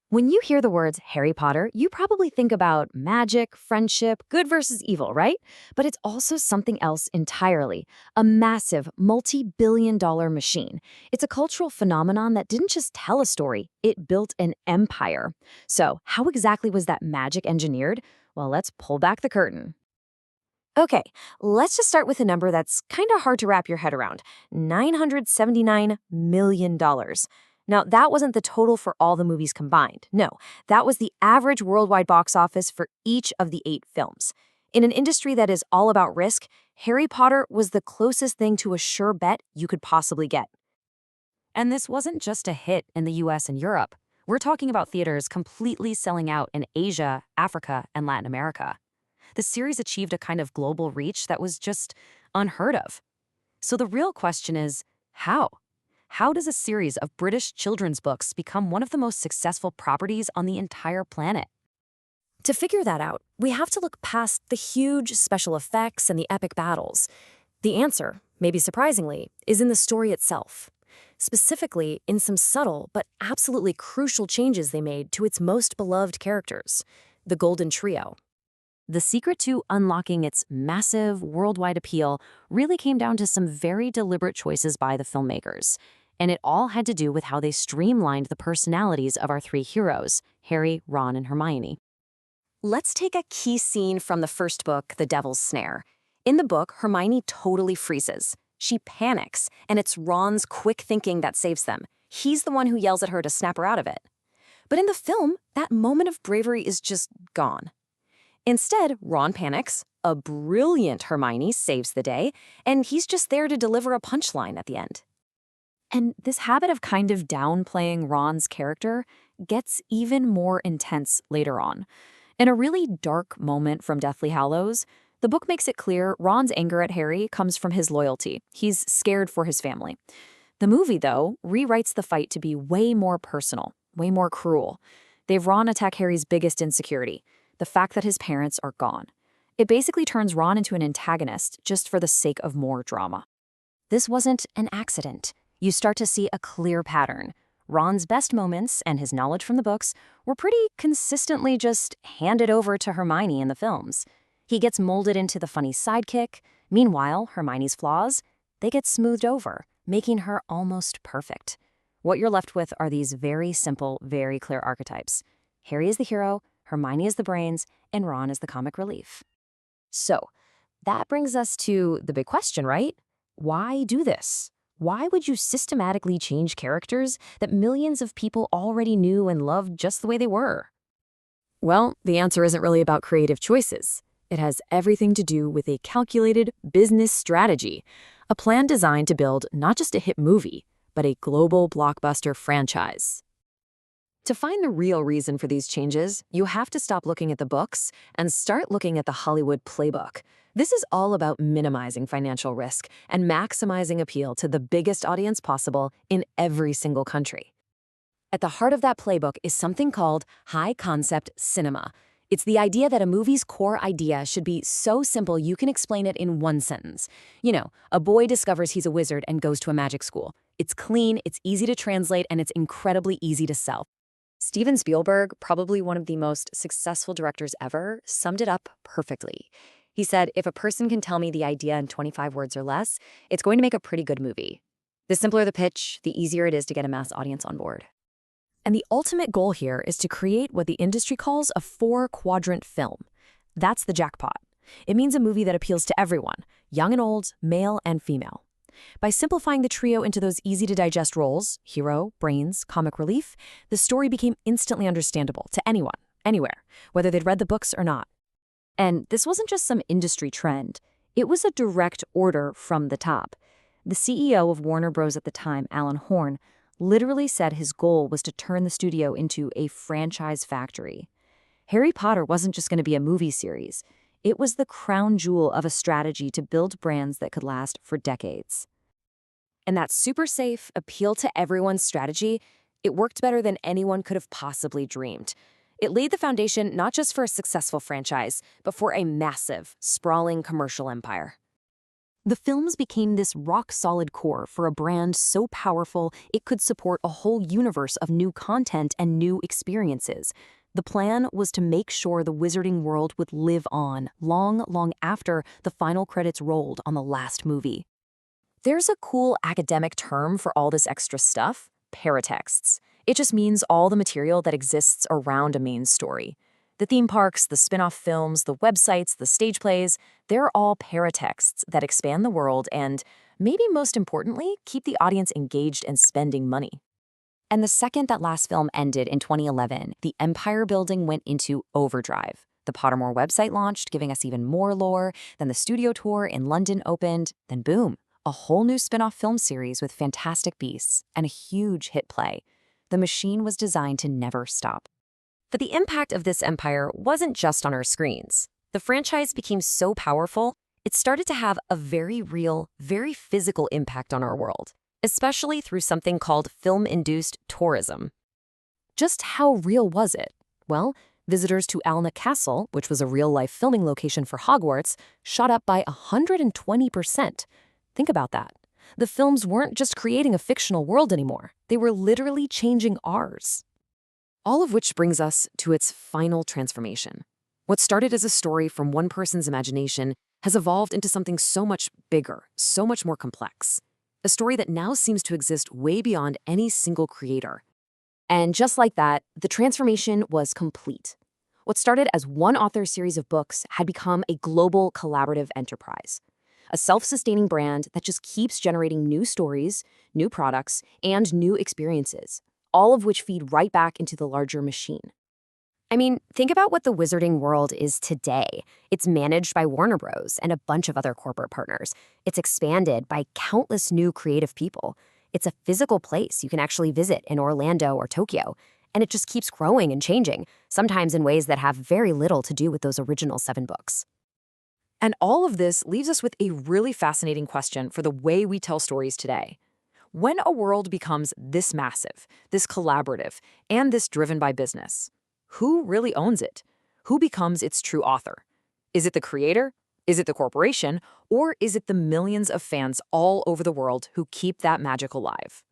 When you hear the words Harry Potter, you probably think about magic, friendship, good versus evil, right? But it's also something else entirely, a massive, multi-billion-dollar machine. It's a cultural phenomenon that didn't just tell a story, it built an empire. So, how exactly was that magic engineered? Well, let's pull back the curtain. Okay, let's just start with a number that's kind of hard to wrap your head around $979 million. Now, that wasn't the total for all the movies combined. No, that was the average worldwide box office for each of the 8 films. In an industry that is all about risk, Harry Potter was the closest thing to a sure bet you could possibly get. And this wasn't just a hit in the US and Europe. We're talking about theaters completely selling out in Asia, Africa, and Latin America. The series achieved a kind of global reach that was just unheard of. So the real question is, how? How does a series of British children's books become one of the most successful properties on the entire planet? To figure that out, we have to look past the huge special effects and the epic battles. The answer, maybe surprisingly, is in the story itself. Specifically, in some subtle but absolutely crucial changes they made to its most beloved characters, the Golden Trio. The secret to unlocking its massive worldwide appeal really came down to some very deliberate choices by the filmmakers. And it all had to do with how they streamlined the personalities of our 3 heroes, Harry, Ron, and Hermione. Let's take a key scene from the first book, The Devil's Snare. In the book, Hermione totally freezes. She panics, and it's Ron's quick thinking that saves them. He's the one who yells at her to snap her out of it. But in the film, that moment of bravery is just gone. Instead, Ron panics, a brilliant Hermione saves the day, and he's just there to deliver a punchline at the end. And this habit of kind of downplaying Ron's character gets even more intense later on. In a really dark moment from Deathly Hallows, the book makes it clear Ron's anger at Harry comes from his loyalty. He's scared for his family. The movie, though, rewrites the fight to be way more personal, way more cruel. They have Ron attack Harry's biggest insecurity, the fact that his parents are gone. It basically turns Ron into an antagonist just for the sake of more drama. This wasn't an accident. You start to see a clear pattern. Ron's best moments and his knowledge from the books were pretty consistently just handed over to Hermione in the films. He gets molded into the funny sidekick. Meanwhile, Hermione's flaws, they get smoothed over, making her almost perfect. What you're left with are these very simple, very clear archetypes. Harry is the hero, Hermione is the brains, and Ron is the comic relief. So, that brings us to the big question, right? Why do this? Why would you systematically change characters that millions of people already knew and loved just the way they were? Well, the answer isn't really about creative choices. It has everything to do with a calculated business strategy, a plan designed to build not just a hit movie, but a global blockbuster franchise. To find the real reason for these changes, you have to stop looking at the books and start looking at the Hollywood playbook. This is all about minimizing financial risk and maximizing appeal to the biggest audience possible in every single country. At the heart of that playbook is something called high-concept cinema. It's the idea that a movie's core idea should be so simple you can explain it in one sentence. You know, a boy discovers he's a wizard and goes to a magic school. It's clean, it's easy to translate, and it's incredibly easy to sell. Steven Spielberg, probably one of the most successful directors ever, summed it up perfectly. He said, if a person can tell me the idea in 25 words or less, it's going to make a pretty good movie. The simpler the pitch, the easier it is to get a mass audience on board. And the ultimate goal here is to create what the industry calls a 4-quadrant film. That's the jackpot. It means a movie that appeals to everyone, young and old, male and female. By simplifying the trio into those easy-to-digest roles, hero, brains, comic relief, the story became instantly understandable to anyone, anywhere, whether they'd read the books or not. And this wasn't just some industry trend. It was a direct order from the top. The CEO of Warner Bros. At the time, Alan Horn, literally said his goal was to turn the studio into a franchise factory. Harry Potter wasn't just going to be a movie series. It was the crown jewel of a strategy to build brands that could last for decades. And that super safe, appeal-to-everyone strategy, it worked better than anyone could have possibly dreamed. It laid the foundation not just for a successful franchise, but for a massive, sprawling commercial empire. The films became this rock-solid core for a brand so powerful it could support a whole universe of new content and new experiences. The plan was to make sure the Wizarding World would live on long, long after the final credits rolled on the last movie. There's a cool academic term for all this extra stuff: paratexts. It just means all the material that exists around a main story. The theme parks, the spin-off films, the websites, the stage plays, they're all paratexts that expand the world and, maybe most importantly, keep the audience engaged and spending money. And the second that last film ended in 2011, the empire building went into overdrive. The Pottermore website launched, giving us even more lore. Then the studio tour in London opened. Then boom, a whole new spin-off film series with Fantastic Beasts and a huge hit play. The machine was designed to never stop. But the impact of this empire wasn't just on our screens. The franchise became so powerful, it started to have a very real, very physical impact on our world, especially through something called film-induced tourism. Just how real was it? Well, visitors to Alna Castle, which was a real-life filming location for Hogwarts, shot up by 120%. Think about that. The films weren't just creating a fictional world anymore. They were literally changing ours. All of which brings us to its final transformation. What started as a story from one person's imagination has evolved into something so much bigger, so much more complex. A story that now seems to exist way beyond any single creator. And just like that, the transformation was complete. What started as one author's series of books had become a global collaborative enterprise. A self-sustaining brand that just keeps generating new stories, new products, and new experiences, all of which feed right back into the larger machine. I mean, think about what the Wizarding World is today. It's managed by Warner Bros. And a bunch of other corporate partners. It's expanded by countless new creative people. It's a physical place you can actually visit in Orlando or Tokyo. And it just keeps growing and changing, sometimes in ways that have very little to do with those original 7 books. And all of this leaves us with a really fascinating question for the way we tell stories today. When a world becomes this massive, this collaborative, and this driven by business, who really owns it? Who becomes its true author? Is it the creator? Is it the corporation? Or is it the millions of fans all over the world who keep that magic alive?